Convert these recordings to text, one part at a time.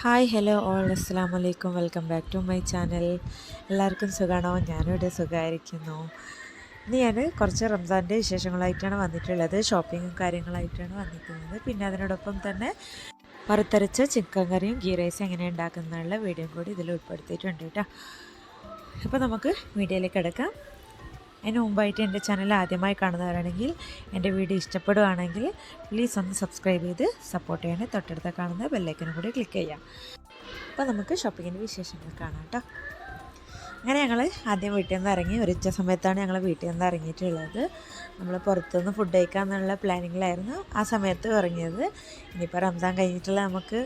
Hi hello all അസ്സാം വലൈക്കും welcome back to my channel. എല്ലാവർക്കും സുഖമാണോ? ഞാനിവിടെ സുഖമായിരിക്കുന്നു. ഇന്ന് ഞാൻ കുറച്ച് റംസാൻ്റെ വിശേഷങ്ങളായിട്ടാണ് വന്നിട്ടുള്ളത്. ഷോപ്പിങ്ങും കാര്യങ്ങളായിട്ടാണ് വന്നിരിക്കുന്നത്. പിന്നെ അതിനോടൊപ്പം തന്നെ വറുത്തരച്ച ചിക്കൻ കറിയും ഗീ റൈസും എങ്ങനെ ഉണ്ടാക്കുന്നതിനുള്ള വീഡിയോ കൂടി ഇതിൽ ഉൾപ്പെടുത്തിയിട്ടുണ്ട് കേട്ടോ. അപ്പോൾ നമുക്ക് വീഡിയോയിലേക്ക് കിടക്കാം. അതിന് മുമ്പായിട്ട് എൻ്റെ ചാനൽ ആദ്യമായി കാണുന്നവരാണെങ്കിൽ എൻ്റെ വീഡിയോ ഇഷ്ടപ്പെടുകയാണെങ്കിൽ പ്ലീസ് ഒന്ന് സബ്സ്ക്രൈബ് ചെയ്ത് സപ്പോർട്ട് ചെയ്യണേ. തൊട്ടടുത്ത കാണുന്ന ബെല്ലൈക്കനും കൂടി ക്ലിക്ക് ചെയ്യാം. അപ്പോൾ നമുക്ക് ഷോപ്പിങ്ങിൻ്റെ വിശേഷങ്ങൾ കാണാം കേട്ടോ. അങ്ങനെ ഞങ്ങൾ ആദ്യം വീട്ടിൽ നിന്ന് ഇറങ്ങി. ഒരു ഉച്ച സമയത്താണ് ഞങ്ങൾ വീട്ടിൽ നിന്ന് ഇറങ്ങിയിട്ടുള്ളത്. നമ്മൾ പുറത്തുനിന്ന് ഫുഡ് കഴിക്കാമെന്നുള്ള പ്ലാനിങ്ങിലായിരുന്നു ആ സമയത്ത് ഇറങ്ങിയത്. ഇനിയിപ്പോൾ റംസാൻ കഴിഞ്ഞിട്ടുള്ള നമുക്ക്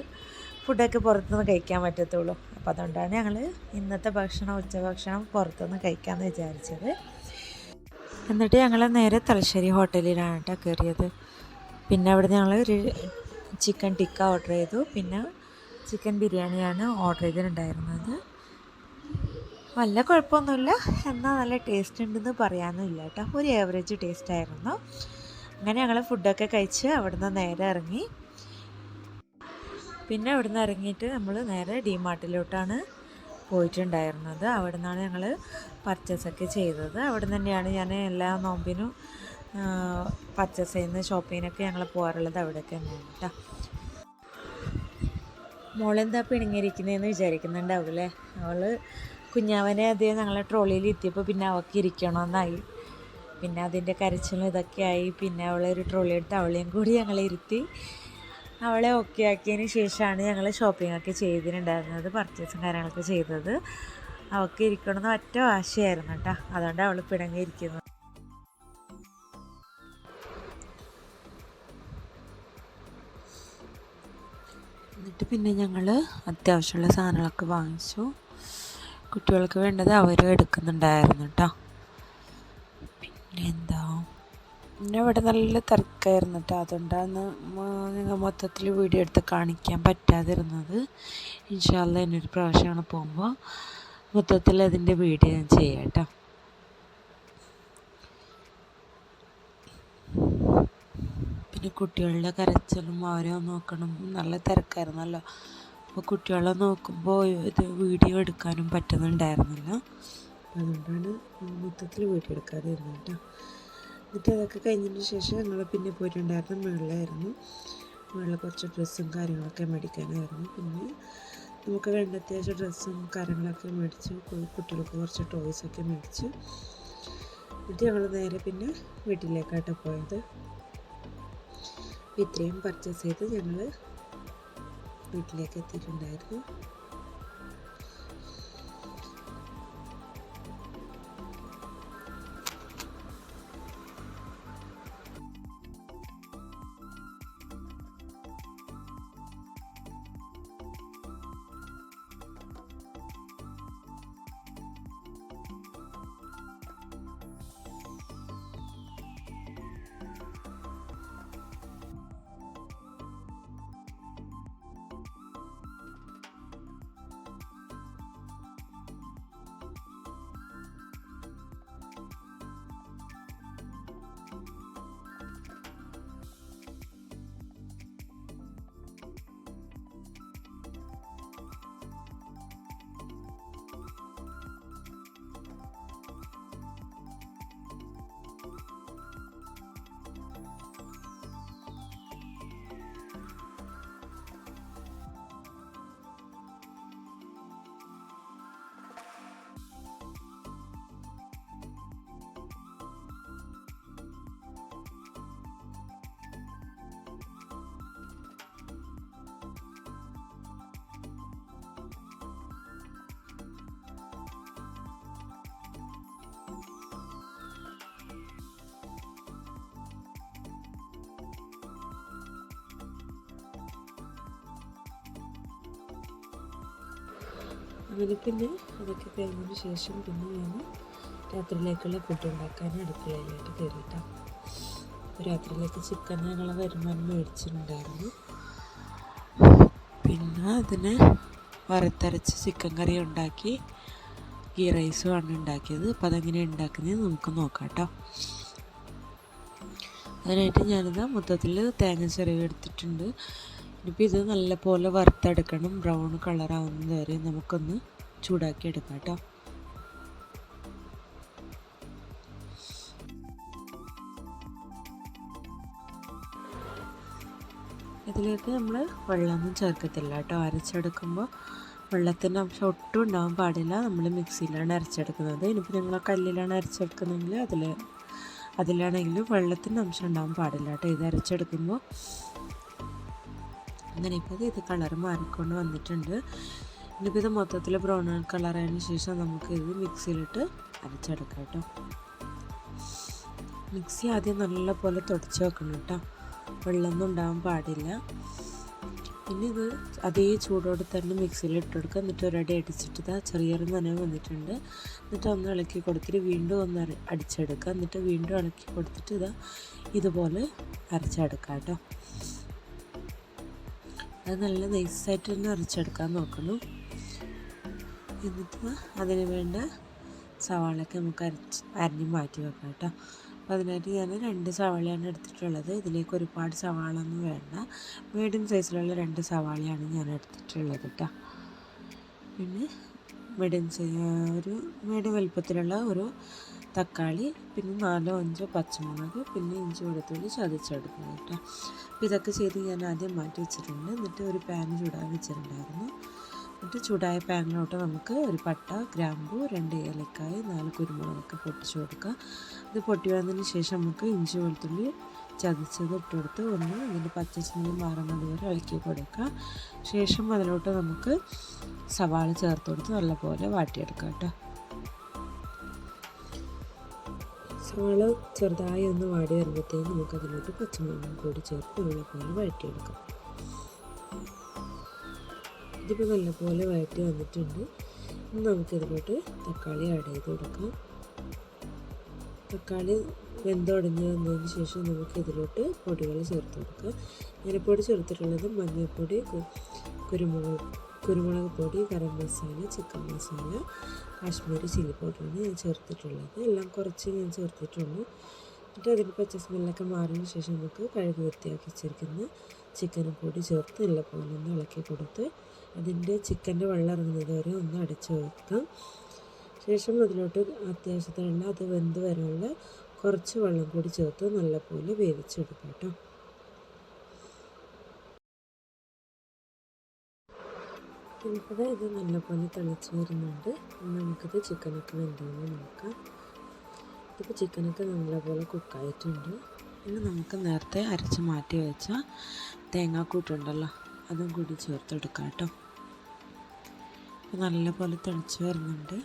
ഫുഡൊക്കെ പുറത്തുനിന്ന് കഴിക്കാൻ പറ്റത്തുള്ളൂ. അപ്പോൾ അതുകൊണ്ടാണ് ഞങ്ങൾ ഇന്നത്തെ ഉച്ചഭക്ഷണം പുറത്തുനിന്ന് കഴിക്കാമെന്ന് വിചാരിച്ചത്. എന്നിട്ട് ഞങ്ങൾ നേരെ തലശ്ശേരി ഹോട്ടലിലാണ് കേട്ടോ കയറിയത്. പിന്നെ അവിടെ ഞങ്ങൾ ഒരു ചിക്കൻ ടിക്ക ഓർഡർ ചെയ്തു. പിന്നെ ചിക്കൻ ബിരിയാണിയാണ് ഓർഡർ ചെയ്തിട്ടുണ്ടായിരുന്നത്. വല്ല കുഴപ്പമൊന്നുമില്ല, എന്നാൽ നല്ല ടേസ്റ്റ് ഉണ്ടെന്ന് പറയാനൊന്നുമില്ല കേട്ടോ. ഒരു ഏവറേജ് ടേസ്റ്റ് ആയിരുന്നു. അങ്ങനെ ഞങ്ങൾ ഫുഡൊക്കെ കഴിച്ച് അവിടുന്ന് നേരെ ഇറങ്ങി. പിന്നെ അവിടുന്ന് ഇറങ്ങിയിട്ട് നമ്മൾ നേരെ ഡിമാർട്ടിലോട്ടാണ് പോയിട്ടുണ്ടായിരുന്നത്. അവിടെ നിന്നാണ് ഞങ്ങൾ പർച്ചേസൊക്കെ ചെയ്തത്. അവിടെ നിന്ന് തന്നെയാണ് ഞാൻ എല്ലാ നോമ്പിനും പർച്ചേസ് ചെയ്യുന്ന ഷോപ്പിങ്ങിനൊക്കെ ഞങ്ങൾ പോകാറുള്ളത് അവിടെയൊക്കെ തന്നെയാണ് കേട്ടോ. മോളെന്താ പിണങ്ങിയിരിക്കുന്നതെന്ന് വിചാരിക്കുന്നുണ്ടാവില്ലേ. അവൾ കുഞ്ഞാവനെ അതേ ഞങ്ങളെ ട്രോളിയിൽ എത്തിയപ്പോൾ പിന്നെ അവൾക്ക് ഇരിക്കണമെന്നായി. പിന്നെ അതിൻ്റെ കരച്ചിലും ഇതൊക്കെ ആയി. പിന്നെ അവളെ ഒരു ട്രോളി എടുത്ത് അവളെയും കൂടി ഞങ്ങളെ ഇരുത്തി അവളെ ഓക്കെ ആക്കിയതിന് ശേഷമാണ് ഞങ്ങൾ ഷോപ്പിങ്ങൊക്കെ ചെയ്തിട്ടുണ്ടായിരുന്നത്, പർച്ചേസും കാര്യങ്ങളൊക്കെ ചെയ്തത്. അവൾക്ക് ഇരിക്കണമെന്ന് ഒറ്റ വാശിയായിരുന്നു കേട്ടോ. അതുകൊണ്ട് അവൾ പിണങ്ങിയിരിക്കുന്നത്. എന്നിട്ട് പിന്നെ ഞങ്ങൾ അത്യാവശ്യമുള്ള സാധനങ്ങളൊക്കെ വാങ്ങിച്ചു. കുട്ടികൾക്ക് വേണ്ടത് അവർ എടുക്കുന്നുണ്ടായിരുന്നു കേട്ടോ. പിന്നെ ഇവിടെ നല്ല തിരക്കായിരുന്നു കേട്ടോ. അതുകൊണ്ടാണ് നിങ്ങൾ മൊത്തത്തിൽ വീഡിയോ എടുത്ത് കാണിക്കാൻ പറ്റാതിരുന്നത്. ഇൻഷാ അല്ലാഹ് ഇനിയൊരു പ്രാവശ്യമാണ് പോകുമ്പോൾ മൊത്തത്തിൽ അതിൻ്റെ വീഡിയോ ഞാൻ ചെയ്യാം കേട്ടോ. പിന്നെ കുട്ടികളുടെ കരച്ചിലും അവരെ നോക്കണം, നല്ല തിരക്കായിരുന്നല്ലോ. അപ്പോൾ കുട്ടികളെ നോക്കുമ്പോൾ ഇത് വീഡിയോ എടുക്കാനും പറ്റുന്നുണ്ടായിരുന്നില്ല. അതുകൊണ്ടാണ് മൊത്തത്തിൽ വീഡിയോ എടുക്കാതിരുന്നത് കേട്ടോ. എന്നിട്ട് അതൊക്കെ കഴിഞ്ഞതിന് ശേഷം ഞങ്ങൾ പിന്നെ പോയിട്ടുണ്ടായിരുന്നു മുകളിലായിരുന്നു. മുകളിൽ കുറച്ച് ഡ്രസ്സും കാര്യങ്ങളൊക്കെ മേടിക്കാനായിരുന്നു. പിന്നെ നമുക്ക് വേണ്ട അത്യാവശ്യം ഡ്രസ്സും കാര്യങ്ങളൊക്കെ മേടിച്ച് കുട്ടികൾക്ക് കുറച്ച് ടോയ്സൊക്കെ മേടിച്ച് എന്നിട്ട് ഞങ്ങൾ നേരെ പിന്നെ വീട്ടിലേക്കായിട്ട് പോയത്. ഇത്രയും പർച്ചേസ് ചെയ്ത് ഞങ്ങൾ വീട്ടിലേക്ക് എത്തിയിട്ടുണ്ടായിരുന്നു. അങ്ങനെ പിന്നെ അതൊക്കെ കഴിഞ്ഞതിന് ശേഷം പിന്നെ ഞാൻ രാത്രിയിലേക്കുള്ള ഫുഡ് ഉണ്ടാക്കാൻ അടുക്കളയിലായിട്ട് കയറിയിട്ടാണ്. അപ്പോൾ രാത്രിയിലേക്ക് ചിക്കൻ ഞങ്ങൾ വരുമാനം മേടിച്ചിട്ടുണ്ടായിരുന്നു. പിന്നെ അതിന് വറുത്തരച്ച് ചിക്കൻ കറി ഉണ്ടാക്കി ഗീ റൈസുമാണ് ഉണ്ടാക്കിയത്. അപ്പോൾ അതെങ്ങനെ ഉണ്ടാക്കുന്നത് നമുക്ക് നോക്കാം കേട്ടോ. അതിനായിട്ട് ഞാനിത് മൊത്തത്തിൽ തേങ്ങ ചിരവി എടുത്തിട്ടുണ്ട്. ഇനിയിപ്പോൾ ഇത് നല്ലപോലെ വറുത്തെടുക്കണം. ബ്രൗൺ കളറാവുന്നത് വരെ നമുക്കൊന്ന് ചൂടാക്കി എടുക്കാം കേട്ടോ. ഇതിലേക്ക് നമ്മൾ വെള്ളമൊന്നും ചേർക്കത്തില്ല കേട്ടോ. അരച്ചെടുക്കുമ്പോൾ വെള്ളത്തിൻ്റെ അംശം ഒട്ടും ഉണ്ടാകാൻ പാടില്ല. നമ്മൾ മിക്സിയിലാണ് അരച്ചെടുക്കുന്നത്. ഇനിയിപ്പോൾ നിങ്ങൾ കല്ലിലാണ് അരച്ചെടുക്കുന്നതെങ്കിൽ അതിലാണെങ്കിലും വെള്ളത്തിൻ്റെ അംശം ഉണ്ടാകാൻ പാടില്ല കേട്ടോ. ഇത് അരച്ചെടുക്കുമ്പോൾ അങ്ങനെ ഇപ്പോൾ ഇത് കളർ മാറിക്കൊണ്ട് വന്നിട്ടുണ്ട്. ഇനിയിപ്പോൾ ഇത് മൊത്തത്തിൽ ബ്രൗൺ കളറായതിന് ശേഷം നമുക്ക് ഇത് മിക്സിയിലിട്ട് അരച്ചെടുക്കാം കേട്ടോ. മിക്സി ആദ്യം നല്ലപോലെ തുടച്ച് വെക്കണം കേട്ടോ. വെള്ളമൊന്നും ഉണ്ടാകാൻ പാടില്ല. പിന്നെ ഇത് അതേ ചൂടോടെ തന്നെ മിക്സിയിൽ ഇട്ടെടുക്കുക. എന്നിട്ട് ഒരടി അടിച്ചിട്ട് ചെറിയൊരു നനവ് വന്നിട്ടുണ്ട്. എന്നിട്ട് ഒന്ന് ഇളക്കി കൊടുത്തിട്ട് വീണ്ടും ഒന്ന് അടിച്ചെടുക്കുക. എന്നിട്ട് വീണ്ടും ഇളക്കി കൊടുത്തിട്ട് ഇതുപോലെ അരച്ചെടുക്കാം കേട്ടോ. അത് നല്ല നൈസായിട്ട് തന്നെ അരച്ചെടുക്കാൻ നോക്കണം. എന്നിട്ട് അതിന് വേണ്ട സവാളയൊക്കെ നമുക്ക് അരിഞ്ഞ് മാറ്റി വെക്കാം കേട്ടോ. അപ്പോൾ അതിനായിട്ട് ഞാൻ 2 സവാളയാണ് എടുത്തിട്ടുള്ളത്. ഇതിലേക്ക് ഒരുപാട് സവാളയൊന്നും വേണ്ട. മീഡിയം സൈസിലുള്ള 2 സവാളയാണ് ഞാൻ എടുത്തിട്ടുള്ളത് കേട്ടോ. പിന്നെ ഒരു മീഡിയം വലുപ്പത്തിലുള്ള ഒരു തക്കാളി, പിന്നെ 4-5 പച്ചമുളക്, പിന്നെ ഇഞ്ചി വെളുത്തുള്ളി ചതച്ചെടുക്കണം കേട്ടോ. അപ്പോൾ ഇതൊക്കെ ചെയ്ത് ഞാൻ ആദ്യം മാറ്റി വെച്ചിട്ടുണ്ട്. എന്നിട്ട് ഒരു പാൻ ചൂടാൻ വെച്ചിട്ടുണ്ടായിരുന്നു. എന്നിട്ട് ചൂടായ പാനിലോട്ട് നമുക്ക് ഒരു പട്ട, ഗ്രാമ്പു, 2 ഏലക്കായ, 4 കുരുമുളകൊക്കെ പൊട്ടിച്ച് കൊടുക്കുക. ഇത് പൊട്ടി വന്നതിന് ശേഷം നമുക്ക് ഇഞ്ചി വെളുത്തുള്ളി ചതച്ചത് ഇട്ടെടുത്ത് ഒന്ന് അതിൻ്റെ പച്ച സ്മെല്ല് മാറുന്നത് വരെ ഇളക്കി കൊടുക്കുക. ശേഷം അതിലോട്ട് നമുക്ക് സവാള ചേർത്ത് കൊടുത്ത് നല്ലപോലെ വാട്ടിയെടുക്കാം കേട്ടോ. സവാള ചെറുതായി ഒന്ന് വാടി വരുമ്പോഴത്തേക്കും നമുക്കതിലോട്ട് പച്ചമുളകും കൂടി ചേർത്ത് നല്ലപോലെ വഴറ്റിയെടുക്കാം. ഇതിപ്പോൾ നല്ലപോലെ വഴറ്റി വന്നിട്ടുണ്ട്. ഇനി നമുക്കിതിലോട്ട് തക്കാളി ആഡ് ചെയ്ത് കൊടുക്കാം. തക്കാളി വെന്തുടഞ്ഞ് വന്നതിന് ശേഷം നമുക്കിതിലോട്ട് പൊടികൾ ചേർത്ത് കൊടുക്കാം. ഞാനിപ്പൊടി ചേർത്തിട്ടുള്ളത് മഞ്ഞൾപ്പൊടി, കുരുമുളക് പൊടി, ഗരം മസാല, ചിക്കൻ മസാല, കാശ്മീരി ചില്ലി പൗഡറാണ് ഞാൻ ചേർത്തിട്ടുള്ളത്. എല്ലാം കുറച്ച് ഞാൻ ചേർത്തിട്ടുള്ളൂ. എന്നിട്ട് അതിൻ്റെ പച്ച സ്മെല്ലൊക്കെ മാറിയതിന് ശേഷം നമുക്ക് കഴുകി വൃത്തിയാക്കി വെച്ചിരിക്കുന്ന ചിക്കനും കൂടി ചേർത്ത് നല്ലപോലെ ഒന്ന് ഇളക്കി കൊടുത്ത് അതിൻ്റെ ചിക്കൻ്റെ വെള്ളം ഇറങ്ങുന്നത് വരെ ഒന്ന് അടച്ച് വെക്കാം. ശേഷം അതിലോട്ട് അത്യാവശ്യത്തിനുള്ള അത് വെന്ത് വരാനുള്ള കുറച്ച് വെള്ളം കൂടി ചേർത്ത് നല്ലപോലെ വേവിച്ചെടുക്കാം കേട്ടോ. ഇപ്പോൾ ഇത് നല്ലപോലെ തിളച്ച് വരുന്നുണ്ട്. നമുക്കിത് ചിക്കനൊക്കെ വെന്തോന്ന് നോക്കാം. ഇപ്പോൾ ചിക്കനൊക്കെ നല്ലപോലെ കുക്കായിട്ടുണ്ട്. ഇനി നമുക്ക് നേരത്തെ അരച്ച് മാറ്റി വെച്ച തേങ്ങാക്കൂട്ടുണ്ടല്ലോ അതും കൂടി ചേർത്തെടുക്കാം കേട്ടോ. അപ്പോൾ നല്ലപോലെ തിളച്ച് വരുന്നുണ്ട്.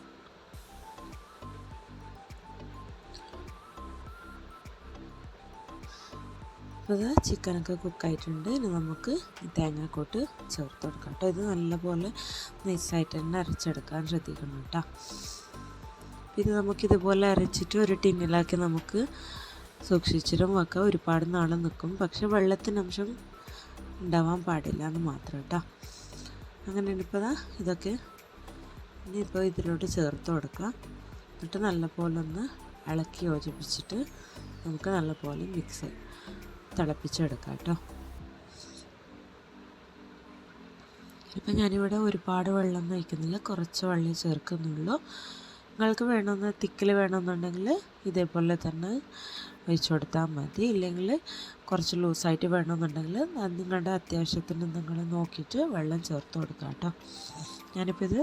അപ്പോൾ ചിക്കനൊക്കെ കുക്കായിട്ടുണ്ട്. ഇനി നമുക്ക് ഈ തേങ്ങാക്കൂട്ട് ചേർത്ത് കൊടുക്കാം കേട്ടോ. ഇത് നല്ലപോലെ നൈസായിട്ട് തന്നെ അരച്ചെടുക്കാൻ ശ്രദ്ധിക്കണം കേട്ടോ. ഇത് നമുക്കിതുപോലെ അരച്ചിട്ട് ഒരു ടിന്നിലാക്കി നമുക്ക് സൂക്ഷിച്ചിട്ടും വെക്കാം. ഒരുപാട് നാൾ നിൽക്കും. പക്ഷെ വെള്ളത്തിനംശം ഉണ്ടാവാൻ പാടില്ല എന്ന് മാത്രം കേട്ടോ. അങ്ങനെ ഇപ്പോൾ ഇതൊക്കെ ഇനിയിപ്പോൾ ഇതിലോട്ട് ചേർത്ത് കൊടുക്കാം. എന്നിട്ട് നല്ലപോലെ ഒന്ന് ഇളക്കി യോജിപ്പിച്ചിട്ട് നമുക്ക് നല്ലപോലെ മിക്സ് തിളപ്പിച്ചെടുക്കാം കേട്ടോ. ഇപ്പം ഞാനിവിടെ ഒരുപാട് വെള്ളം ഒഴിക്കുന്നില്ല, കുറച്ച് വെള്ളം ചേർക്കുന്നുള്ളൂ. നിങ്ങൾക്ക് വേണമെന്ന് തിക്കിൽ വേണമെന്നുണ്ടെങ്കിൽ ഇതേപോലെ തന്നെ ഒഴിച്ചു കൊടുത്താൽ മതി. ഇല്ലെങ്കിൽ കുറച്ച് ലൂസായിട്ട് വേണമെന്നുണ്ടെങ്കിൽ നിങ്ങളുടെ അത്യാവശ്യത്തിന് നിങ്ങൾ നോക്കിയിട്ട് വെള്ളം ചേർത്ത് കൊടുക്കാം കേട്ടോ. ഞാനിപ്പോൾ ഇത്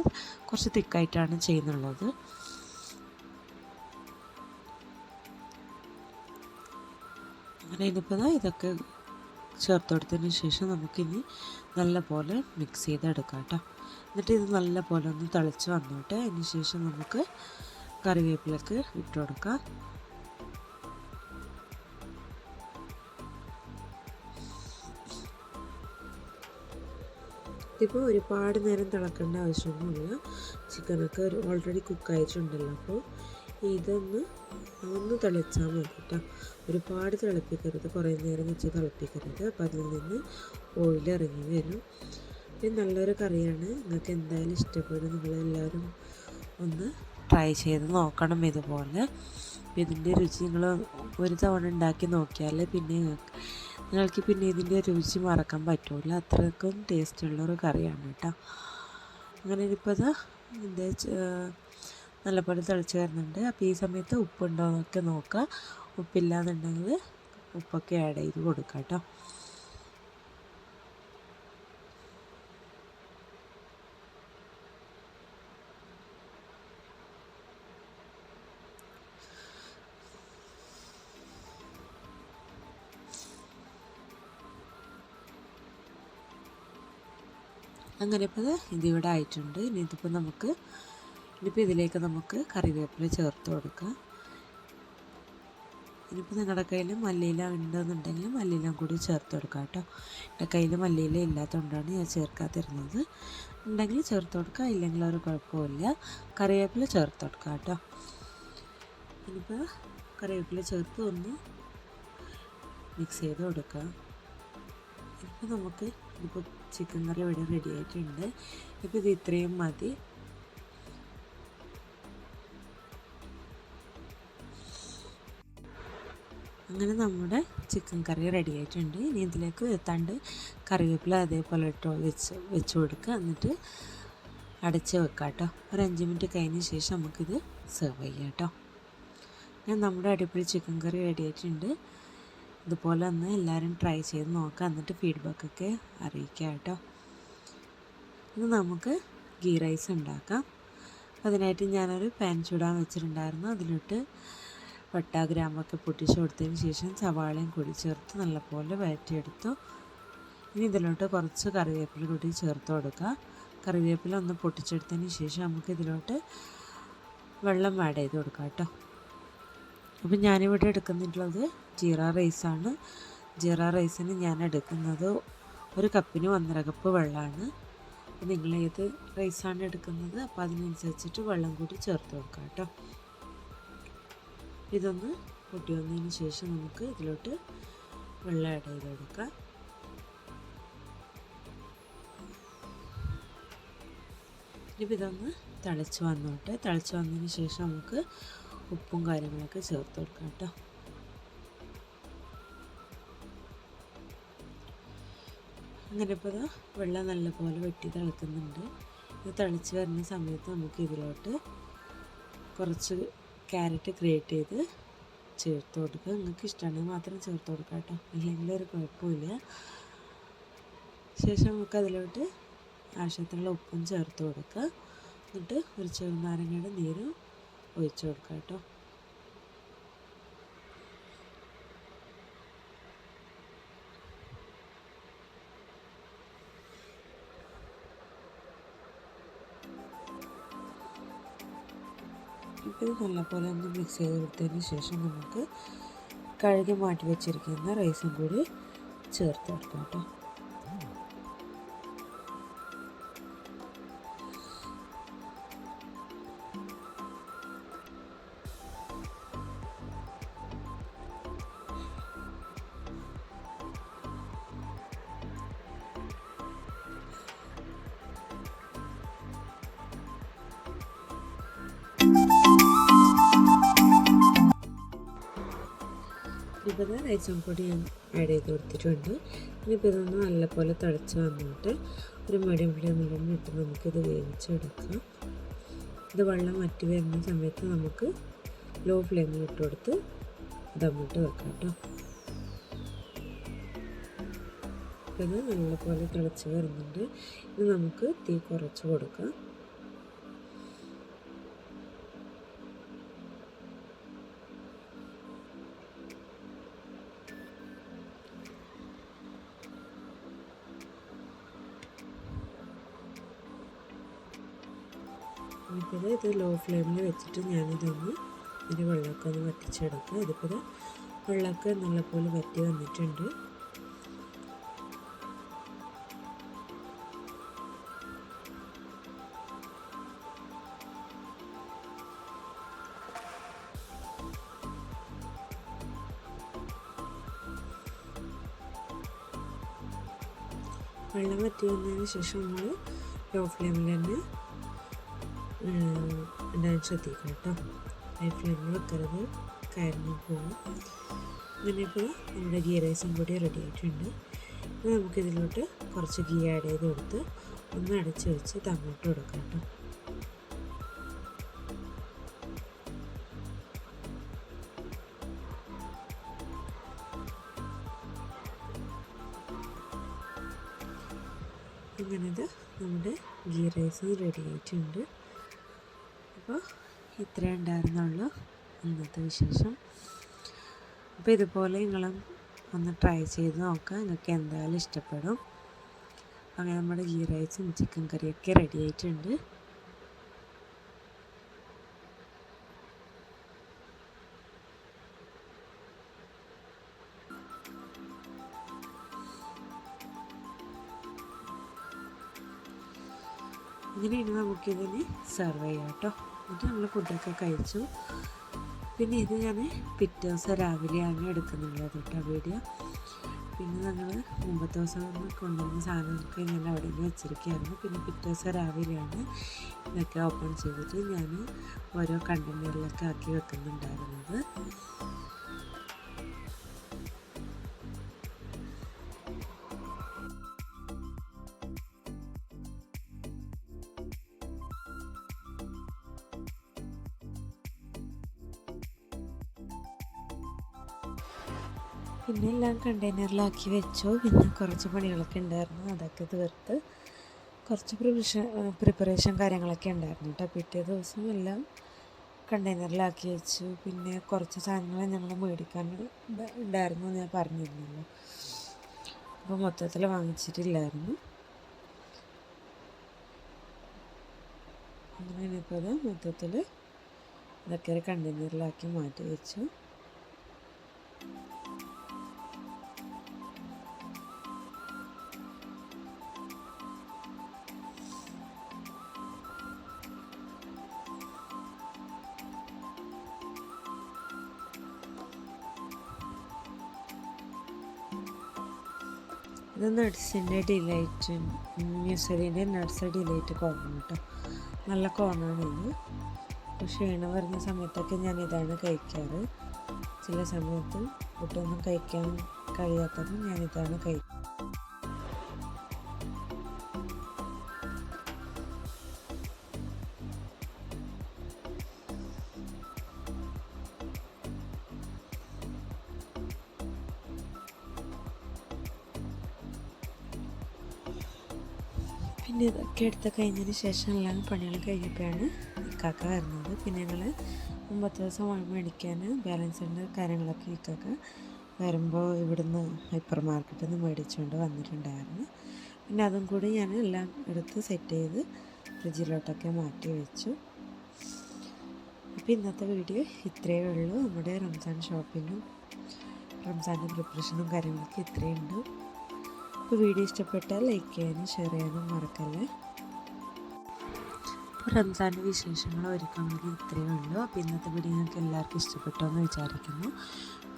കുറച്ച് തിക്കായിട്ടാണ് ചെയ്യുന്നുള്ളത്. അങ്ങനെ ഇനിയിപ്പോൾ ഇതൊക്കെ ചേർത്ത് കൊടുത്തതിന് ശേഷം നമുക്കിനി നല്ലപോലെ മിക്സ് ചെയ്തെടുക്കാം കേട്ടോ. എന്നിട്ട് ഇത് നല്ലപോലെ ഒന്ന് തിളച്ച് വന്നോട്ടെ. അതിന് ശേഷം നമുക്ക് കറിവേപ്പിലൊക്കെ ഇട്ട് കൊടുക്കാം. ഇതിപ്പോൾ ഒരുപാട് നേരം തിളക്കേണ്ട ആവശ്യമൊന്നുമില്ല. ചിക്കനൊക്കെ ഓൾറെഡി കുക്കായിട്ടുണ്ടല്ലോ. അപ്പോൾ ഒന്ന് തിളച്ചാൽ മതി കേട്ടോ. ഒരുപാട് തിളപ്പിക്കരുത്, കുറേ നേരം വെച്ച് തിളപ്പിക്കരുത്. അപ്പോൾ അതിൽ നിന്ന് ഓയിൽ ഇറങ്ങി വരും. ഇത് നല്ലൊരു കറിയാണ്. നിങ്ങൾക്ക് എന്തായാലും ഇഷ്ടപ്പെടും. നിങ്ങളെല്ലാവരും ഒന്ന് ട്രൈ ചെയ്ത് നോക്കണം ഇതുപോലെ. ഇതിൻ്റെ രുചി നിങ്ങൾ ഒരു തവണ ഉണ്ടാക്കി നോക്കിയാൽ പിന്നെ നിങ്ങൾക്ക് പിന്നെ ഇതിൻ്റെ രുചി മറക്കാൻ പറ്റില്ല, അത്രയ്ക്കും ടേസ്റ്റുള്ളൊരു കറിയാണ് കേട്ടോ. അങ്ങനെ ഇപ്പോൾ ഇത് ഇതിൻ്റെ നല്ലപോലെ തിളച്ച് വരുന്നുണ്ട്. അപ്പോൾ ഈ സമയത്ത് ഉപ്പുണ്ടോ എന്നൊക്കെ നോക്കുക. ഉപ്പില്ലാന്നുണ്ടെങ്കിൽ ഉപ്പൊക്കെ ആഡ് ചെയ്ത് കൊടുക്കാം കേട്ടോ. അങ്ങനെ ഇപ്പോൾ ഇതിവിടെ ആയിട്ടുണ്ട്. ഇനിയിപ്പോൾ ഇതിലേക്ക് നമുക്ക് കറിവേപ്പില ചേർത്ത് കൊടുക്കാം. ഇനിയിപ്പോൾ നിങ്ങളുടെ കയ്യിൽ മല്ലിയില ഉണ്ടെന്നുണ്ടെങ്കിൽ മല്ലിയില കൂടി ചേർത്ത് കൊടുക്കാം കേട്ടോ. എൻ്റെ കയ്യിൽ മല്ലിയില ഇല്ലാത്തതുകൊണ്ടാണ് ഞാൻ ചേർക്കാതിരുന്നത്. ഉണ്ടെങ്കിൽ ചേർത്ത് കൊടുക്കുക, ഇല്ലെങ്കിൽ ഒരു കുഴപ്പമില്ല. കറിവേപ്പില ചേർത്ത് കൊടുക്കാം കേട്ടോ. ഇനിയിപ്പോൾ കറിവേപ്പില ചേർത്ത് ഒന്ന് മിക്സ് ചെയ്ത് കൊടുക്കുക. ഇപ്പോൾ ചിക്കൻ കറി ഇവിടെ റെഡി ആയിട്ടുണ്ട്. ഇപ്പോൾ ഇത് ഇത്രയും മതി. അങ്ങനെ നമ്മുടെ ചിക്കൻ കറി റെഡി ആയിട്ടുണ്ട്. ഇനി ഇതിലേക്ക് എത്താണ്ട് കറിവേപ്പില അതേപോലെ വെച്ച് കൊടുക്കുക. എന്നിട്ട് അടച്ച് വെക്കാം കേട്ടോ. ഒരു 5 മിനിറ്റ് കഴിഞ്ഞ ശേഷം നമുക്കിത് സെർവ് ചെയ്യാം കേട്ടോ. നമ്മുടെ അടിപൊളി ചിക്കൻ കറി റെഡി ആയിട്ടുണ്ട്. ഇതുപോലെ ഒന്ന് എല്ലാവരും ട്രൈ ചെയ്ത് നോക്കാം, എന്നിട്ട് ഫീഡ്ബാക്കൊക്കെ അറിയിക്കാം കേട്ടോ. ഇന്ന് നമുക്ക് ഗീ റൈസ് ഉണ്ടാക്കാം. അതിനായിട്ട് ഞാനൊരു പാൻ ചൂടാൻ വെച്ചിട്ടുണ്ടായിരുന്നു. അതിലോട്ട് പട്ട ഗ്രാമ്പൊക്കെ പൊട്ടിച്ച് കൊടുത്തതിന് ശേഷം സവാളയും കൂടി ചേർത്ത് നല്ലപോലെ വഴറ്റിയെടുത്തു. ഇനി ഇതിലോട്ട് കുറച്ച് കറിവേപ്പില കൂടി ചേർത്ത് കൊടുക്കുക. കറിവേപ്പില ഒന്ന് പൊട്ടിച്ചെടുത്തതിന് ശേഷം നമുക്ക് ഇതിലോട്ട് വെള്ളം ആഡ് ചെയ്ത് കൊടുക്കാം കേട്ടോ. അപ്പം ഞാനിവിടെ എടുക്കുന്നിട്ടുള്ളത് ജീര റൈസാണ്. ജീര റൈസിന് ഞാൻ എടുക്കുന്നത് 1 കപ്പിന് 1.5 കപ്പ് വെള്ളമാണ്. അപ്പോൾ നിങ്ങൾ ഏത് റൈസാണ് എടുക്കുന്നത് അപ്പോൾ അതിനനുസരിച്ചിട്ട് വെള്ളം കൂടി ചേർത്ത് കൊടുക്കാം കേട്ടോ. ഇതൊന്ന് പൊട്ടി വന്നതിന് ശേഷം നമുക്ക് ഇതിലോട്ട് വെള്ളം ആഡ് ചെയ്ത് കൊടുക്കാം. ഇനിയിപ്പോൾ ഇതൊന്ന് തിളച്ച് വന്നോട്ടെ. തിളച്ച് വന്നതിന് ശേഷം നമുക്ക് ഉപ്പും കാര്യങ്ങളൊക്കെ ചേർത്ത് കൊടുക്കാം കേട്ടോ. അങ്ങനെ ഇപ്പോൾ വെള്ളം നല്ലപോലെ വെട്ടി തിളക്കുന്നുണ്ട്. ഇത് തിളച്ച് വരുന്ന സമയത്ത് നമുക്ക് ഇതിലോട്ട് കുറച്ച് ക്യാരറ്റ് ഗ്രേറ്റ് ചെയ്ത് ചേർത്ത് കൊടുക്കുക. നിങ്ങൾക്ക് ഇഷ്ടമാണെങ്കിൽ മാത്രം ചേർത്ത് കൊടുക്കാം കേട്ടോ, ഇല്ലെങ്കിൽ ഒരു കുഴപ്പമില്ല. ശേഷം നമുക്ക് അതിലോട്ട് ആവശ്യത്തിനുള്ള ഉപ്പും ചേർത്ത് കൊടുക്കുക. എന്നിട്ട് ഒരു ചെറുനാരങ്ങയുടെ നീര് ഒഴിച്ച് കൊടുക്കാം കേട്ടോ. ഇപ്പോൾ ഇത് നല്ലപോലെ ഒന്ന് മിക്സ് ചെയ്ത് കൊടുത്തതിന് ശേഷം നമുക്ക് കഴുകി മാറ്റി വെച്ചിരിക്കുന്ന റൈസും കൂടി ചേർത്ത് കൊടുക്കാം കേട്ടോ. ഇപ്പോൾ റൈസും പൊടി ഞാൻ ആഡ് ചെയ്ത് കൊടുത്തിട്ടുണ്ട്. ഇനിയിപ്പോൾ ഇതൊന്ന് നല്ലപോലെ തിളച്ച് വന്നിട്ട് ഒരു മീഡിയം ഫ്ലെയിമിൽ ഇട്ട് നമുക്കിത് വേവിച്ചെടുക്കാം. ഇത് വെള്ളം വറ്റി വരുന്ന സമയത്ത് നമുക്ക് ലോ ഫ്ലെയിമിൽ ഇട്ട് കൊടുത്ത് ദമ്മിട്ട് വെക്കാം കേട്ടോ. ഇത് നല്ലപോലെ തിളച്ച് വരുന്നുണ്ട്. ഇത് നമുക്ക് തീ കുറച്ച് കൊടുക്കാം. ഇപ്പോൾ ഇത് ലോ ഫ്ലെയിമിൽ വെച്ചിട്ട് ഞാനിതൊന്ന് ഇതിൻ്റെ വെള്ളമൊക്കെ ഒന്ന് വറ്റിച്ചെടുക്കുക. ഇതിപ്പോൾ വെള്ളമൊക്കെ നല്ലപോലെ വറ്റി വന്നിട്ടുണ്ട്. വെള്ളം വറ്റി വന്നതിന് ശേഷം നമ്മൾ ലോ ഫ്ലെയിമിൽ തന്നെ ഇടാൻ ശ്രദ്ധിക്കുക കേട്ടോ. ഹൈ ഫ്ലെയിമിൽ വെക്കരുത്, കരിഞ്ഞു പോകും. അങ്ങനെ ഇപ്പോൾ നമ്മുടെ ഗീ റൈസും കൂടി റെഡി ആയിട്ടുണ്ട്. നമുക്കിതിലോട്ട് കുറച്ച് ഗീ ആഡ് ചെയ്ത് കൊടുത്ത് ഒന്ന് അടച്ച് വെച്ച് തങ്ങോട്ട് കൊടുക്കാം കേട്ടോ. അങ്ങനെത് നമ്മുടെ ഗീ റൈസ് റെഡി ആയിട്ടുണ്ട്. അപ്പോൾ ഇത്രേ ഉണ്ടായിരുന്നുള്ളൂ ഇന്നത്തെ വിശേഷം. അപ്പോൾ ഇതുപോലെ നിങ്ങളും ഒന്ന് ട്രൈ ചെയ്ത് നോക്കുക, നിങ്ങൾക്ക് എന്തായാലും ഇഷ്ടപ്പെടും. അങ്ങനെ നമ്മുടെ ഗീ റൈസും ചിക്കൻ കറിയൊക്കെ റെഡി ആയിട്ടുണ്ട്. ഇങ്ങനെയാണ് നമുക്കിതിന് സെർവ് ചെയ്യാം കേട്ടോ. എന്നിട്ട് നമ്മൾ ഫുഡൊക്കെ കഴിച്ചു. പിന്നെ ഇത് ഞാൻ പിറ്റേ ദിവസം രാവിലെയാണ് എടുക്കുന്നുള്ളത് കേട്ടോ വീഡിയോ. പിന്നെ ഞങ്ങൾ മുമ്പത്തെ ദിവസം കൊണ്ടുവന്ന സാധനമൊക്കെ ഞാൻ അവിടെ നിന്ന് വെച്ചിരിക്കുകയായിരുന്നു. പിന്നെ പിറ്റേ ദിവസം രാവിലെയാണ് ഇതൊക്കെ ഓപ്പൺ ചെയ്തിട്ട് ഞാൻ ഓരോ കണ്ടെയ്നറിലൊക്കെ ആക്കി വെക്കുന്നുണ്ടായിരുന്നത്. പിന്നെ എല്ലാം കണ്ടെയ്നറിലാക്കി വെച്ചു. പിന്നെ കുറച്ച് പണികളൊക്കെ ഉണ്ടായിരുന്നു, അതൊക്കെ തീർത്ത് കുറച്ച് പ്രിപ്പറേഷൻ കാര്യങ്ങളൊക്കെ ഉണ്ടായിരുന്നു കേട്ടോ. പിറ്റേ ദിവസം എല്ലാം കണ്ടെയ്നറിലാക്കി വെച്ചു. പിന്നെ കുറച്ച് സാധനങ്ങൾ ഞങ്ങൾ മേടിക്കാൻ ഉണ്ടായിരുന്നു ഞാൻ പറഞ്ഞിരുന്നല്ലോ. അപ്പോൾ മൊത്തത്തിൽ വാങ്ങിച്ചിട്ടില്ലായിരുന്നു. അങ്ങനെ ഇപ്പോൾ അത് മൊത്തത്തിൽ ഇതൊക്കെ ഒരു കണ്ടെയ്നറിലാക്കി മാറ്റി വെച്ചു. ഇത് നട്ട്സിൻ്റെ ഡിലൈറ്റ്, ന്യൂസറിൻ്റെ നട്ട്സ് ഡിലൈറ്റ് കോണാണ് കേട്ടോ. നല്ല കോണാണ് ഇത്. അപ്പോൾ ക്ഷീണം വരുന്ന സമയത്തൊക്കെ ഞാൻ ഇതാണ് കഴിക്കാറ്. ചില സമയത്ത് ഫുഡൊന്നും കഴിക്കാൻ കഴിയാത്തതും ഞാനിതാണ് കഴിക്കുക. പിന്നെ ഇതൊക്കെ എടുത്ത് കഴിഞ്ഞതിന് ശേഷം എല്ലാം പണികൾ കഴിഞ്ഞപ്പോഴാണ് ഇക്കാക്ക വരുന്നത്. പിന്നെ ഞങ്ങൾ മുമ്പത്തെ ദിവസം മേടിക്കാൻ ബാലൻസിൻ്റെ കാര്യങ്ങളൊക്കെ ഇക്കാക്ക വരുമ്പോൾ ഇവിടുന്ന് ഹൈപ്പർ മാർക്കറ്റിൽ നിന്ന് മേടിച്ചുകൊണ്ട് വന്നിട്ടുണ്ടായിരുന്നു. പിന്നെ അതും കൂടി ഞാൻ എല്ലാം എടുത്ത് സെറ്റ് ചെയ്ത് ഫ്രിഡ്ജിലോട്ടൊക്കെ മാറ്റി വെച്ചു. അപ്പോൾ ഇന്നത്തെ വീഡിയോ ഇത്രയേ ഉള്ളൂ. നമ്മുടെ റംസാൻ ഷോപ്പിങ്ങും റംസാൻ്റെ പ്രിപ്പറേഷനും കാര്യങ്ങളൊക്കെ ഇത്രയുണ്ട്. അപ്പോൾ വീഡിയോ ഇഷ്ടപ്പെട്ടാൽ ലൈക്ക് ചെയ്യാനും ഷെയർ ചെയ്യാനും മറക്കല്ലേ. അപ്പോൾ റംസാൻ്റെ വിശേഷങ്ങൾ ഒരുക്കണമെങ്കിൽ ഇത്രയേ ഉള്ളൂ. അപ്പോൾ ഇന്നത്തെ വീഡിയോ നിങ്ങൾക്ക് എല്ലാവർക്കും ഇഷ്ടപ്പെട്ടോ എന്ന് വിചാരിക്കുന്നു.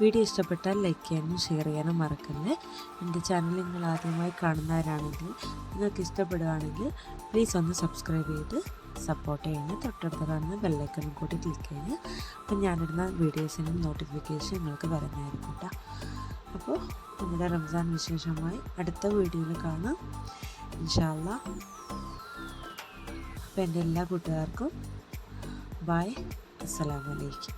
വീഡിയോ ഇഷ്ടപ്പെട്ടാൽ ലൈക്ക് ചെയ്യാനും ഷെയർ ചെയ്യാനും മറക്കല്ലേ. എൻ്റെ ചാനൽ നിങ്ങൾ ആദ്യമായി കാണുന്നവരാണെങ്കിൽ നിങ്ങൾക്ക് ഇഷ്ടപ്പെടുകയാണെങ്കിൽ പ്ലീസ് ഒന്ന് സബ്സ്ക്രൈബ് ചെയ്ത് സപ്പോർട്ട് ചെയ്യണം. തൊട്ടടുത്ത് കാണുന്ന ബെല്ലൈക്കണും കൂടി ക്ലിക്ക് ചെയ്യുക. അപ്പം ഞാനിടുന്ന വീഡിയോസിനും നോട്ടിഫിക്കേഷൻ നിങ്ങൾക്ക് വരുന്നതായിരിക്കും കേട്ടോ. അപ്പോൾ നമ്മുടെ റംസാൻ വിശേഷമായി അടുത്ത വീഡിയോയിൽ കാണാം ഇൻഷാ അല്ലാഹ്. അപ്പോൾ എൻ്റെ എല്ലാ കൂട്ടുകാർക്കും ബൈ, അസ്സലാമു അലൈക്കും.